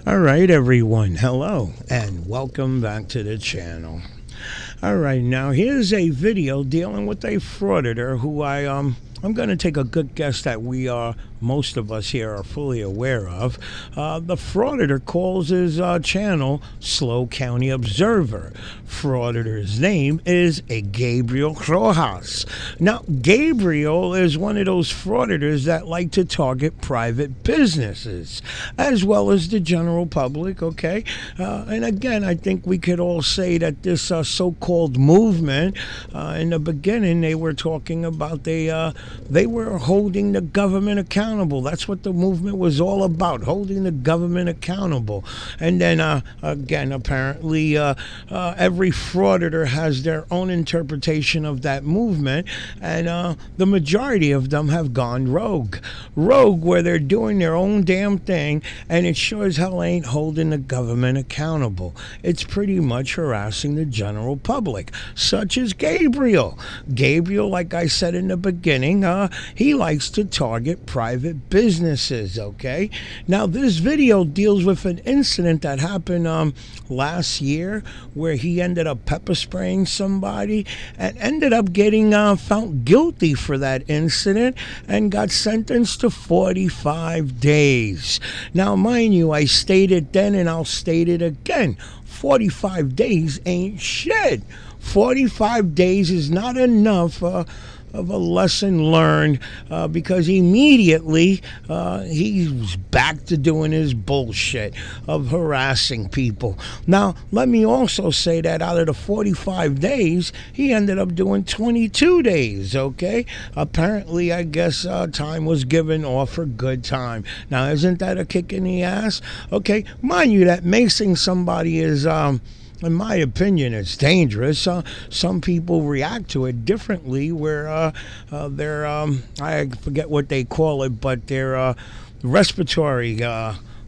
All right, everyone. Hello, and welcome back to the channel. All right, now here's a video dealing with a frauditor who I'm going to take a good guess that we are most of us here are fully aware of. The frauditor calls his channel Slow County Observer. Frauditor's name is a Gabriel Rojas. Now, Gabriel is one of those frauditors that like to target private businesses as well as the general public, okay? And again, I think we could all say that this so-called movement, in the beginning, they were talking about they were holding the government accountable. That's what the movement was all about, holding the government accountable. And then, again, apparently, every frauditor has their own interpretation of that movement, and the majority of them have gone rogue. Rogue, where they're doing their own damn thing, and it sure as hell ain't holding the government accountable. It's pretty much harassing the general public, such as Gabriel. Gabriel, like I said in the beginning, he likes to target private businesses, okay? Now, this video deals with an incident that happened last year where he ended up pepper spraying somebody and ended up getting found guilty for that incident and got sentenced to 45 days. Now, mind you, I stated then and I'll state it again. 45 days ain't shit. 45 days is not enough of a lesson learned, because immediately he's back to doing his bullshit of harassing people. Now, let me also say that out of the 45 days, he ended up doing 22 days, okay? Apparently, I guess time was given off for good time. Now, isn't that a kick in the ass? Okay, mind you that macing somebody is in my opinion, it's dangerous. Some people react to it differently, where they're I forget what they call it, but they're respiratory.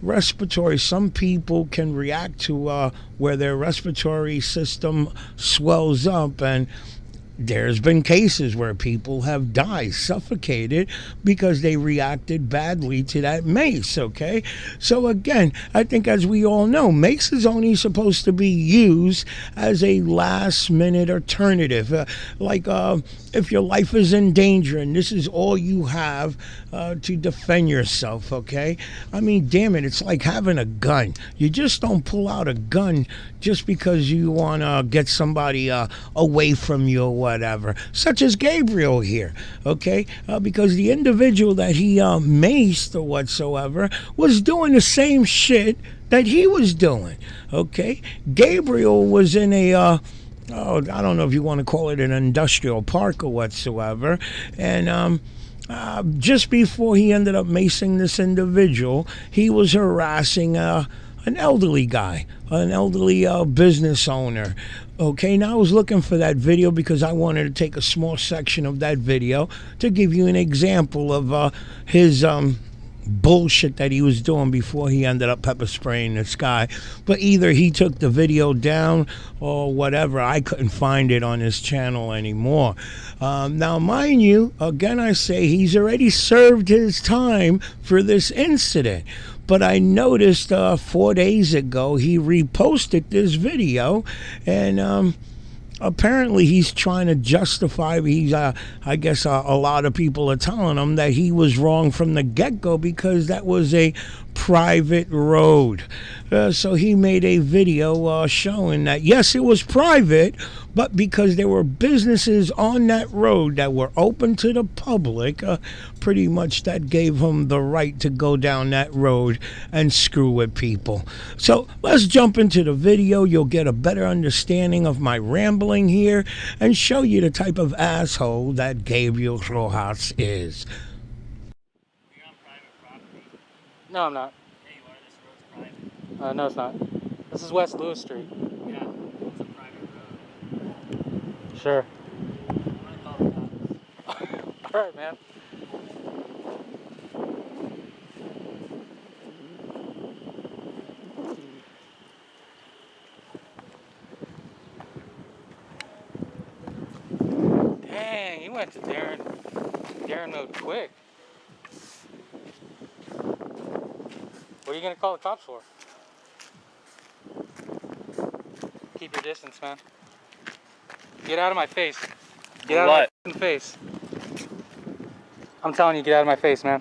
Respiratory. Some people can react to where their respiratory system swells up, and there's been cases where people have died, suffocated, because they reacted badly to that mace, okay? So again, I think as we all know, mace is only supposed to be used as a last-minute alternative. If your life is in danger and this is all you have to defend yourself, okay? I mean, damn it, it's like having a gun. You just don't pull out a gun just because you want to get somebody away from you or whatever, such as Gabriel here, okay? Because the individual that he maced or whatsoever was doing the same shit that he was doing, okay? Gabriel was in a I don't know if you want to call it an industrial park or whatsoever, and just before he ended up macing this individual, he was harassing an elderly guy, an elderly business owner. Okay, now I was looking for that video because I wanted to take a small section of that video to give you an example of his bullshit that he was doing before he ended up pepper spraying this guy. But either he took the video down or whatever. I couldn't find it on his channel anymore. Now, mind you, again I say he's already served his time for this incident. But I noticed 4 days ago he reposted this video, and apparently he's trying to justify. I guess a lot of people are telling him that he was wrong from the get-go because that was a private road. So he made a video showing that, yes, it was private, but because there were businesses on that road that were open to the public, pretty much that gave him the right to go down that road and screw with people. So let's jump into the video. You'll get a better understanding of my rambling here and show you the type of asshole that Gabriel Rojas is. You're on private property. No, I'm not. Hey, you are. This road's private. No, it's not. This is West Lewis Street. Yeah, it's a private road. Sure. I'm gonna call the cops. Alright, man. Dang, he went to Darren mode quick. What are you gonna call the cops for? keep your distance, man. Get out of my face. Get For out what? of my face. I'm telling you, get out of my face, man.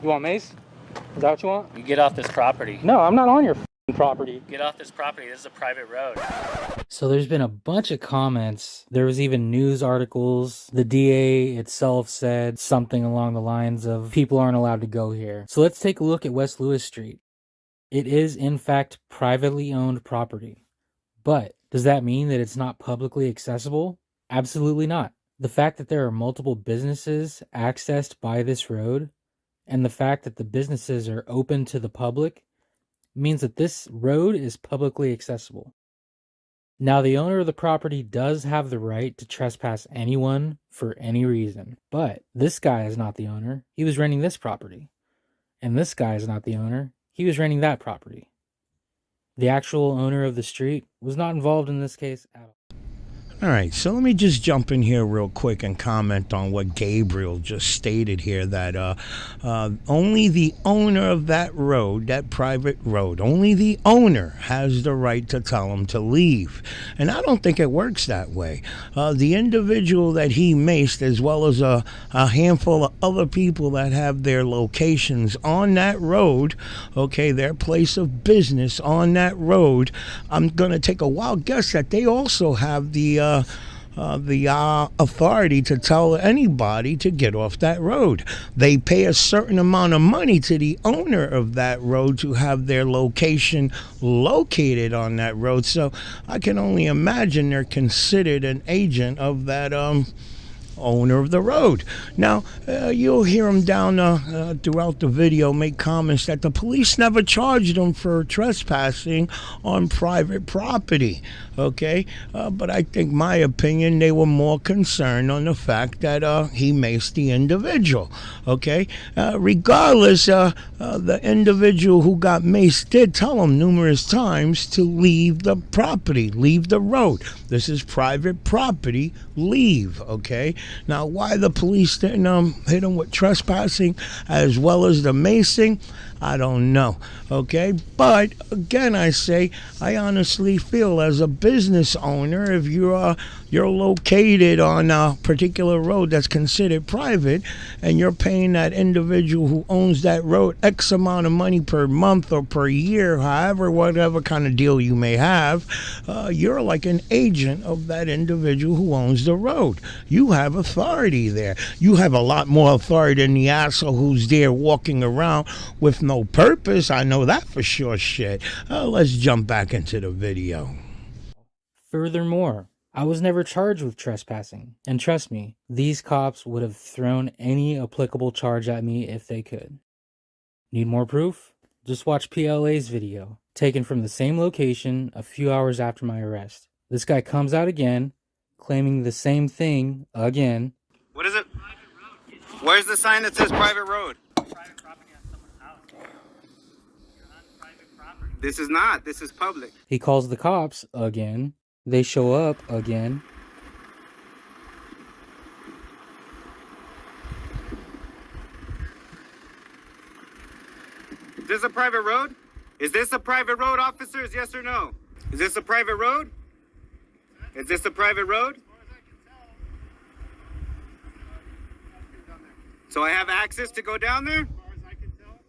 You want mace? Is that what you want? You get off this property. No, I'm not on your property. Get off this property. This is a private road. So there's been a bunch of comments. There was even news articles. The DA itself said something along the lines of people aren't allowed to go here. So let's take a look at West Lewis Street. It is in fact privately owned property. But does that mean that it's not publicly accessible? Absolutely not. The fact that there are multiple businesses accessed by this road and the fact that the businesses are open to the public means that this road is publicly accessible. Now, the owner of the property does have the right to trespass anyone for any reason, but this guy is not the owner. He was renting this property. And this guy is not the owner. He was renting that property. The actual owner of the street was not involved in this case at all. All right, so let me just jump in here real quick and comment on what Gabriel just stated here, that only the owner of that road, that private road, only the owner has the right to tell him to leave. And I don't think it works that way. The individual that he maced, as well as a handful of other people that have their locations on that road, okay, their place of business on that road, I'm going to take a wild guess that they also have the authority to tell anybody to get off that road. They pay a certain amount of money to the owner of that road to have their location located on that road. So I can only imagine they're considered an agent of that owner of the road. Now, you'll hear him down throughout the video make comments that the police never charged him for trespassing on private property. Okay, but I think, my opinion, they were more concerned on the fact that he maced the individual. Okay, regardless, the individual who got maced did tell him numerous times to leave the property, leave the road. This is private property. Leave. Okay. Now, why the police didn't hit him with trespassing as well as the macing, I don't know. Okay, but again, I say, I honestly feel as a business owner, if you're located on a particular road that's considered private, and you're paying that individual who owns that road X amount of money per month or per year, however, whatever kind of deal you may have, you're like an agent of that individual who owns the road. You have authority there. You have a lot more authority than the asshole who's there walking around with no purpose. I know that for sure. Shit. Let's jump back into the video. Furthermore, I was never charged with trespassing. And trust me, these cops would have thrown any applicable charge at me if they could. Need more proof? Just watch PLA's video, taken from the same location a few hours after my arrest. This guy comes out again, claiming the same thing again. What is it? Where's the sign that says private road? Private property on someone's house. You're on private property. This is not. This is public. He calls the cops again. They show up again. Is this a private road? Is this a private road, officers? Yes or no? Is this a private road? Is this a private road? So I have access to go down there? As far as I can tell,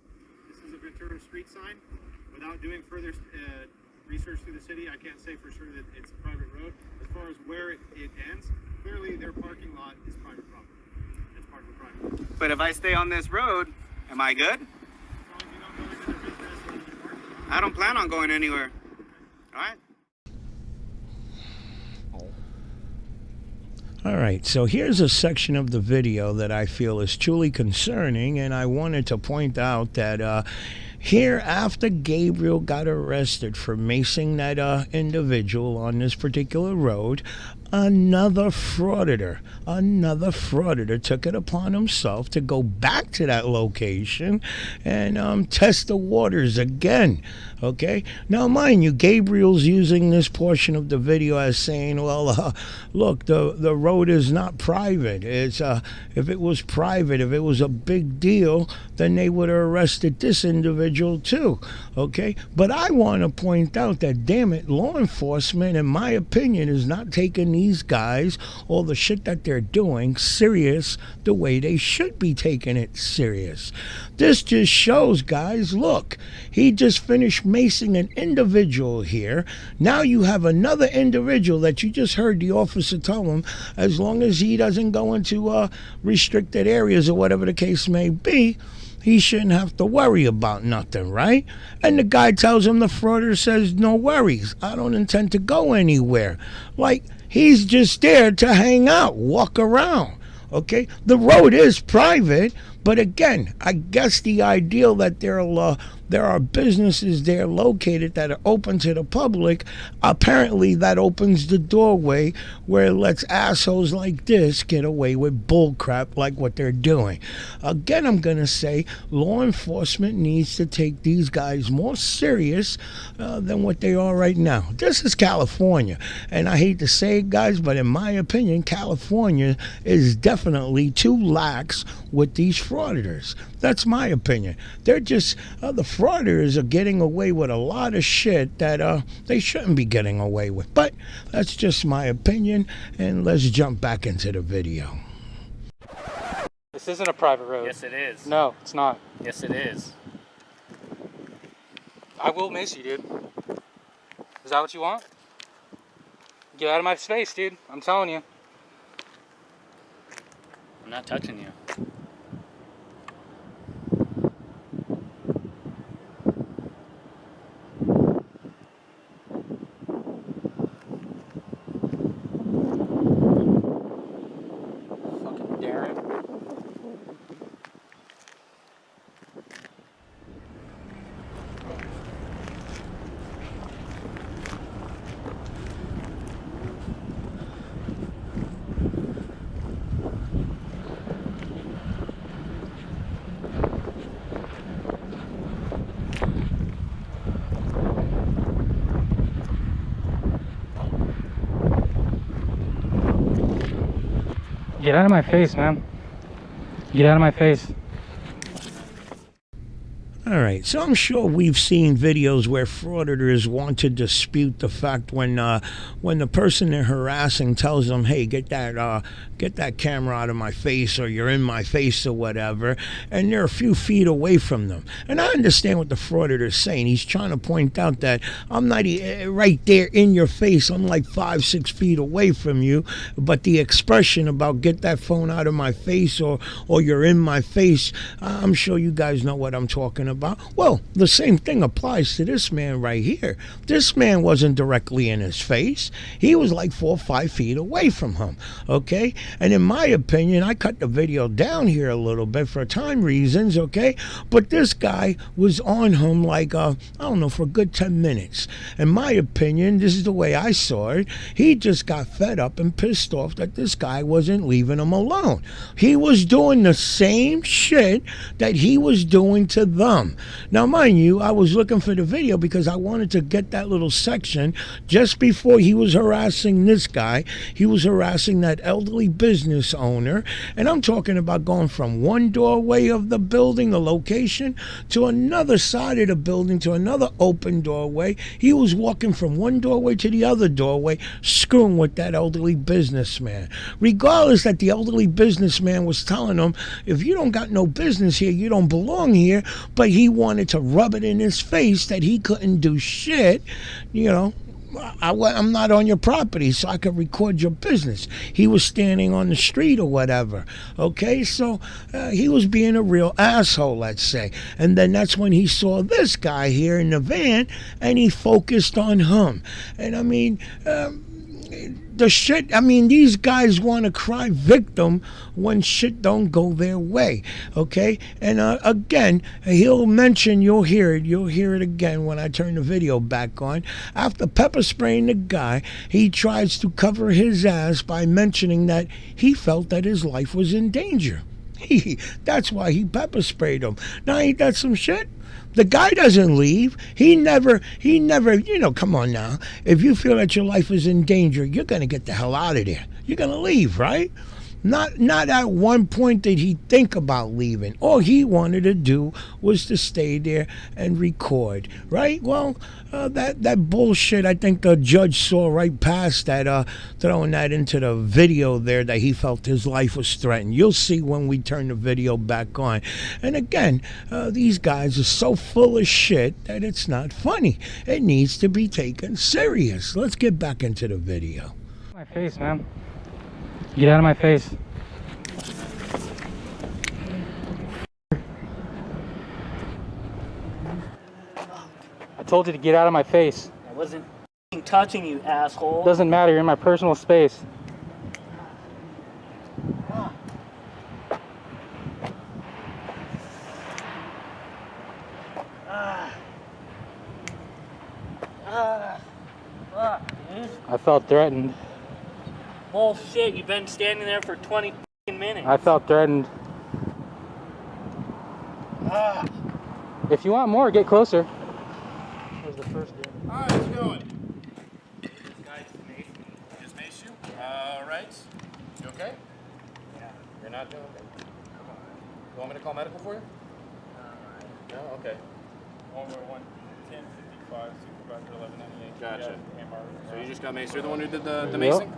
this is a Ventura street sign. Without doing further research through the city, I can't say for sure that it's a private road. As far as where it ends, clearly their parking lot is private property. It's part of the private road. But if I stay on this road, am I good? As long as you don't go into their business or into their parking lot. I don't plan on going anywhere. All right? All right, so here's a section of the video that I feel is truly concerning, and I wanted to point out that here, after Gabriel got arrested for macing that individual on this particular road, another frauditor took it upon himself to go back to that location and test the waters again. Okay, now mind you, Gabriel's using this portion of the video as saying, well, look, the road is not private. It's if it was private, if it was a big deal, then they would have arrested this individual too. Okay, but I want to point out that, damn it, law enforcement, in my opinion, is not taking these guys, all the shit that they're doing, serious the way they should be taking it serious. This just shows, guys, look, he just finished macing an individual here. Now you have another individual that you just heard the officer tell him, as long as he doesn't go into restricted areas or whatever the case may be, he shouldn't have to worry about nothing, right? And the guy tells him, the frauditor says, no worries, I don't intend to go anywhere. Like, he's just there to hang out, walk around. Okay, the road is private, but again, I guess the ideal that there are businesses there located that are open to the public, apparently that opens the doorway where it lets assholes like this get away with bullcrap like what they're doing. Again, I'm going to say law enforcement needs to take these guys more serious than what they are right now. This is California, and I hate to say it, guys, but in my opinion, California is definitely too lax with these frauditors. That's my opinion. They're just, the frauditors are getting away with a lot of shit that they shouldn't be getting away with. But that's just my opinion, and let's jump back into the video. This isn't a private road. Yes, it is. No, it's not. Yes, it is. I will miss you, dude. Is that what you want? Get out of my space, dude. I'm telling you. I'm not touching you. Fucking Darren. Get out of my face, man. Get out of my face. All right, so I'm sure we've seen videos where frauditors want to dispute the fact when the person they're harassing tells them, "Hey, get that camera out of my face," or "You're in my face," or whatever, and they're a few feet away from them. And I understand what the frauditor's saying. He's trying to point out that I'm not right there in your face. I'm like 5-6 feet away from you. But the expression about "get that phone out of my face," or "you're in my face," I'm sure you guys know what I'm talking about. Well, the same thing applies to this man right here. This man wasn't directly in his face. He was like 4 or 5 feet away from him, okay? And in my opinion, I cut the video down here a little bit for time reasons, okay? But this guy was on him like, I don't know, for a good 10 minutes. In my opinion, this is the way I saw it. He just got fed up and pissed off that this guy wasn't leaving him alone. He was doing the same shit that he was doing to them. Now, mind you, I was looking for the video because I wanted to get that little section just before he was harassing this guy. He was harassing that elderly business owner, and I'm talking about going from one doorway of the building, the location, to another side of the building, to another open doorway. He was walking from one doorway to the other doorway, screwing with that elderly businessman. Regardless that the elderly businessman was telling him, if you don't got no business here, you don't belong here, but he wanted to rub it in his face that he couldn't do shit, you know. I'm not on your property, so I could record your business. He was standing on the street or whatever, okay? So he was being a real asshole, let's say. And then that's when he saw this guy here in the van, and he focused on him. And I mean, the shit, I mean, these guys want to cry victim when shit don't go their way, okay? And again, he'll mention, you'll hear it again when I turn the video back on. After pepper spraying the guy, he tries to cover his ass by mentioning that he felt that his life was in danger. That's why he pepper sprayed him. Now, ain't that some shit? The guy doesn't leave. He never, come on now. If you feel that your life is in danger, you're going to get the hell out of there. You're going to leave, right? Not at one point did he think about leaving. All he wanted to do was to stay there and record, right? Well, that bullshit, I think the judge saw right past that, throwing that into the video there, that he felt his life was threatened. You'll see when we turn the video back on. And again, these guys are so full of shit that it's not funny. It needs to be taken serious. Let's get back into the video. My face, man. Get out of my face. I told you to get out of my face. I wasn't touching you, asshole. Doesn't matter, you're in my personal space. I felt threatened. Bullshit, you've been standing there for 20 minutes. I felt threatened. If you want more, get closer. That was the first day. Alright, how's it going? This guy just maced you? Alright. You okay? Yeah. You're not doing okay. Come on. You want me to call medical for you? No? Okay. 111 1055 Supervisor 1198. Gotcha. So you just got maced. You're the one who did the macing? Yep.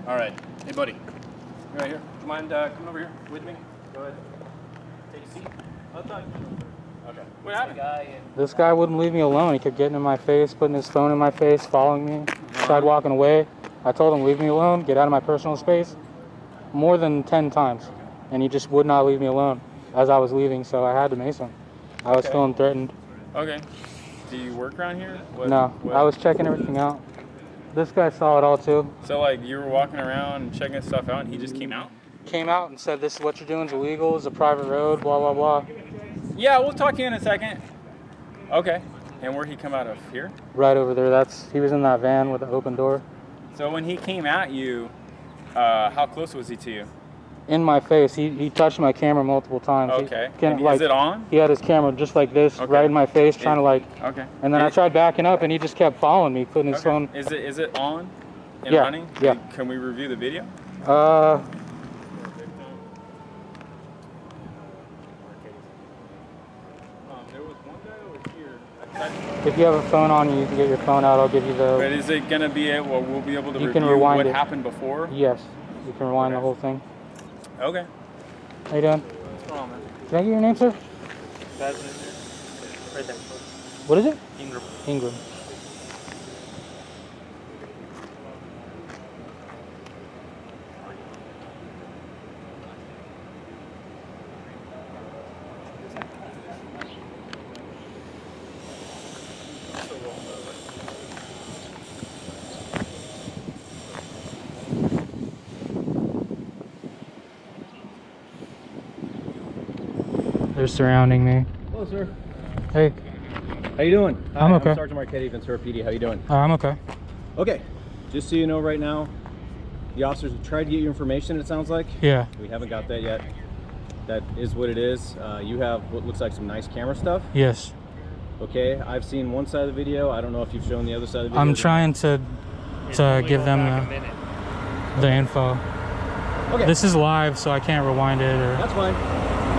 Alright. Hey buddy. You right here. Do you mind coming over here with me? Go ahead. Take a seat. I thought you Okay. What happened? This guy wouldn't leave me alone. He kept getting in my face, putting his phone in my face, following me. Tried walking away. I told him, leave me alone, get out of my personal space. More than 10 times. And he just would not leave me alone as I was leaving, so I had to mace him. I was feeling threatened. Okay. Do you work around here? No, I was checking everything out. This guy saw it all too. So like you were walking around and checking stuff out and he just came out? Came out and said, this is what you're doing is illegal, it's a private road, blah, blah, blah. Yeah, we'll talk to you in a second. Okay. And where'd he come out of? Here? Right over there, he was in that van with the open door. So when he came at you, how close was he to you? In my face. He touched my camera multiple times. Okay. Is it on? He had his camera just like this, right in my face, trying to like... Okay. And then I tried backing up and he just kept following me, putting his phone... Is it on and Yeah, running? yeah. Can we review the video? There was one guy over here. If you have a phone on you, you can get your phone out. I'll give you the... But is it going to be able, we'll be able to You review can rewind what it. happened before? Yes. You can rewind the whole thing. Okay. How you doing? What's wrong, man? Can I get your name, sir? That's right there. What is it? Ingram. Ingram. They're surrounding me. Hello, sir. Hey. How you doing? Hi, I'm okay. I'm Sergeant Marchetti, Ventura PD. How you doing? I'm okay. Okay. Just so you know, right now, the officers have tried to get you information. It sounds like. Yeah. We haven't got that yet. That is what it is. You have what looks like some nice camera stuff. Yes. Okay. I've seen one side of the video. I don't know if you've shown the other side of the video. I'm trying to give them the info. Okay. This is live, so I can't rewind it. Or... That's fine.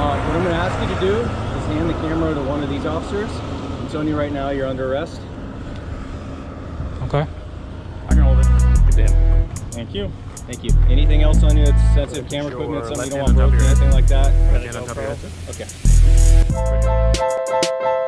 What I'm going to ask you to do is hand the camera to one of these officers. I'm telling you right now, you're under arrest. Okay. I can hold it. Good damn. Thank you. Thank you. Anything else on you that's sensitive camera equipment, something you don't want broken, anything like that? Left hand on top of your head, sir. Okay.